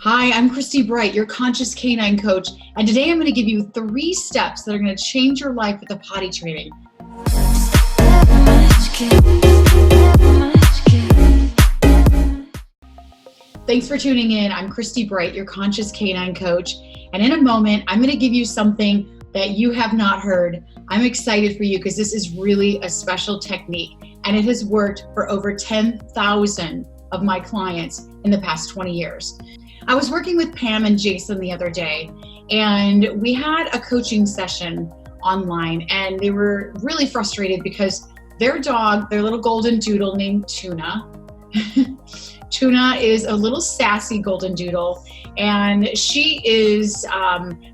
Hi, I'm Kristy Bright, your conscious canine coach, and today I'm going to give you 3 steps that are going to change your life with the potty training. Thanks for tuning in. I'm Kristy Bright, your conscious canine coach, and in a moment, I'm going to give you something that you have not heard. I'm excited for you because this is really a special technique, and it has worked for over 10,000 of my clients in the past 20 years. I was working with Pam and Jason the other day, and we had a coaching session online, and they were really frustrated because their dog, their little golden doodle named Tuna, Tuna is a little sassy golden doodle, and she is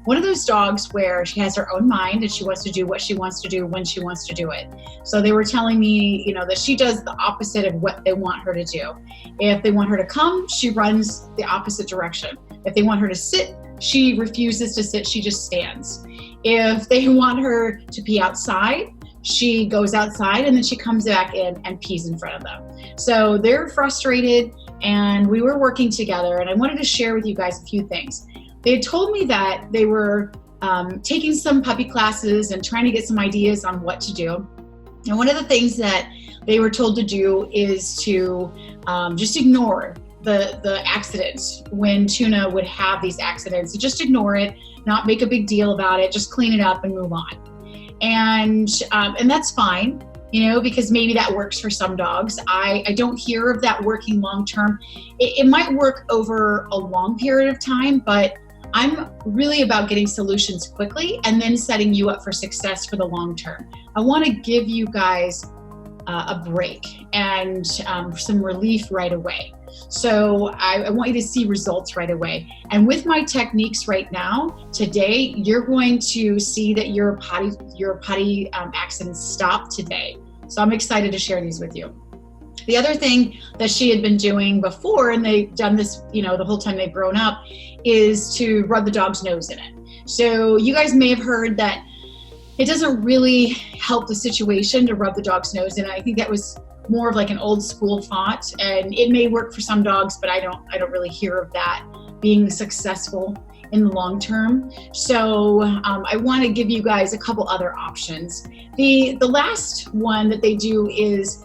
one of those dogs where she has her own mind and she wants to do what she wants to do when she wants to do it. So they were telling me, that she does the opposite of what they want her to do. If they want her to come, she runs the opposite direction. If they want her to sit, she refuses to sit, she just stands. If they want her to pee outside, she goes outside and then she comes back in and pees in front of them. So they're frustrated, and we were working together, and I wanted to share with you guys a few things. They had told me that they were taking some puppy classes and trying to get some ideas on what to do. And one of the things that they were told to do is to just ignore the accidents when Tuna would have these accidents. So just ignore it, not make a big deal about it, just clean it up and move on. And that's fine, because maybe that works for some dogs. I don't hear of that working long term. It might work over a long period of time, but I'm really about getting solutions quickly and then setting you up for success for the long term. I want to give you guys a break and some relief right away. So I want you to see results right away. And with my techniques right now, today, you're going to see that your potty accidents stop today. So I'm excited to share these with you. The other thing that she had been doing before, and they've done this, the whole time they've grown up, is to rub the dog's nose in it. So you guys may have heard that it doesn't really help the situation to rub the dog's nose in it. I think that was more of like an old school thought, and it may work for some dogs, but I don't really hear of that being successful in the long term. So I want to give you guys a couple other options. The last one that they do is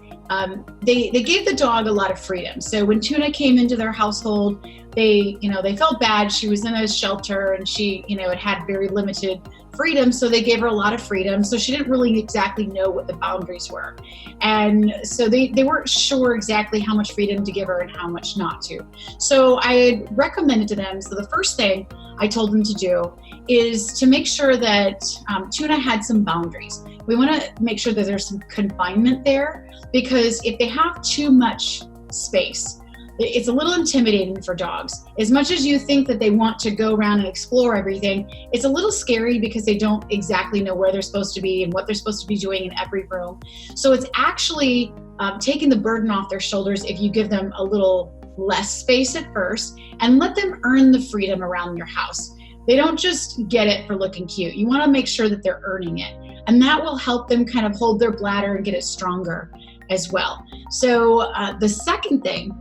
they gave the dog a lot of freedom. So when Tuna came into their household, they felt bad. She was in a shelter and she had very limited freedom, so they gave her a lot of freedom. So she didn't really exactly know what the boundaries were. And so they weren't sure exactly how much freedom to give her and how much not to. So I had recommended to them, so the first thing I told them to do is to make sure that Tuna had some boundaries. We want to make sure that there's some confinement there, because if they have too much space, it's a little intimidating for dogs. As much as you think that they want to go around and explore everything, it's a little scary because they don't exactly know where they're supposed to be and what they're supposed to be doing in every room. So it's actually taking the burden off their shoulders if you give them a little less space at first and let them earn the freedom around your house. They don't just get it for looking cute. You want to make sure that they're earning it. And that will help them kind of hold their bladder and get it stronger as well. So the second thing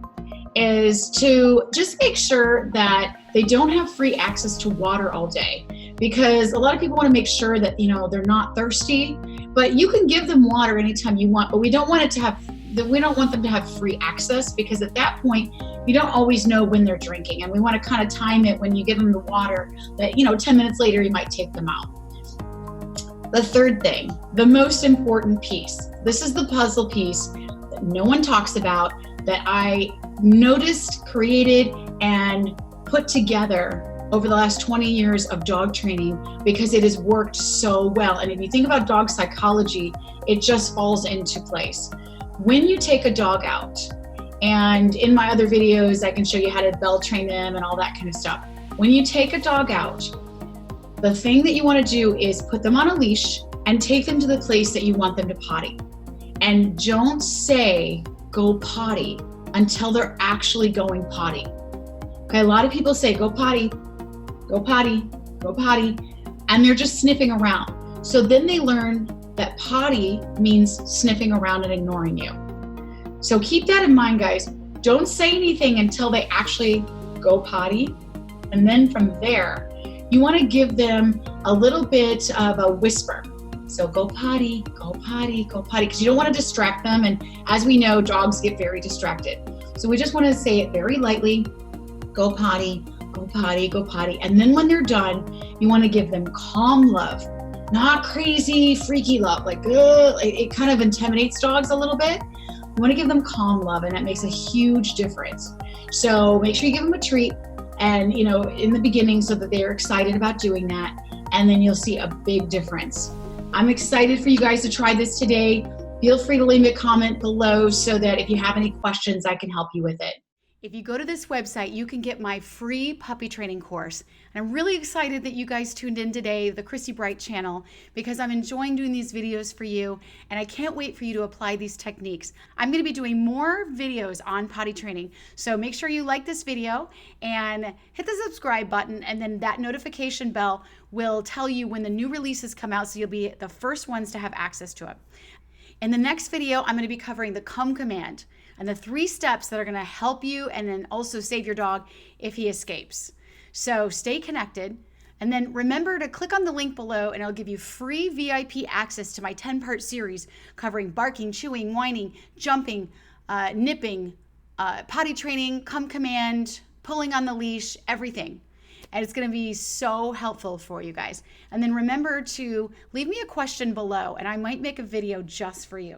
is to just make sure that they don't have free access to water all day, because a lot of people want to make sure that they're not thirsty, but you can give them water anytime you want, but we don't want them to have free access, because at that point you don't always know when they're drinking, and we want to kind of time it when you give them the water that 10 minutes later you might take them out. The third thing, the most important piece, this is the puzzle piece that no one talks about, that I noticed, created, and put together over the last 20 years of dog training, because it has worked so well. And if you think about dog psychology, it just falls into place. When you take a dog out, and in my other videos, I can show you how to bell train them and all that kind of stuff. When you take a dog out, the thing that you want to do is put them on a leash and take them to the place that you want them to potty. And don't say, go potty, until they're actually going potty. Okay, a lot of people say, go potty, go potty, go potty, and they're just sniffing around. So then they learn that potty means sniffing around and ignoring you. So keep that in mind, guys. Don't say anything until they actually go potty, And then from there, you want to give them a little bit of a whisper. So go potty, go potty, go potty, because you don't want to distract them. And as we know, dogs get very distracted. So we just want to say it very lightly, go potty, go potty, go potty. And then when they're done, you want to give them calm love, not crazy, freaky love. Like, it kind of intimidates dogs a little bit. You want to give them calm love, and that makes a huge difference. So make sure you give them a treat, and in the beginning, so that they're excited about doing that. And then you'll see a big difference. I'm excited for you guys to try this today. Feel free to leave me a comment below so that if you have any questions, I can help you with it. If you go to this website, you can get my free puppy training course. And I'm really excited that you guys tuned in today, the Kristy Bright channel, because I'm enjoying doing these videos for you, and I can't wait for you to apply these techniques. I'm going to be doing more videos on potty training, so make sure you like this video and hit the subscribe button, and then that notification bell will tell you when the new releases come out, so you'll be the first ones to have access to it. In the next video, I'm going to be covering the come command and the 3 steps that are going to help you and then also save your dog if he escapes. So stay connected, and then remember to click on the link below, and it'll give you free VIP access to my 10-part series covering barking, chewing, whining, jumping, nipping, potty training, come command, pulling on the leash, everything. And it's going to be so helpful for you guys. And then remember to leave me a question below, and I might make a video just for you.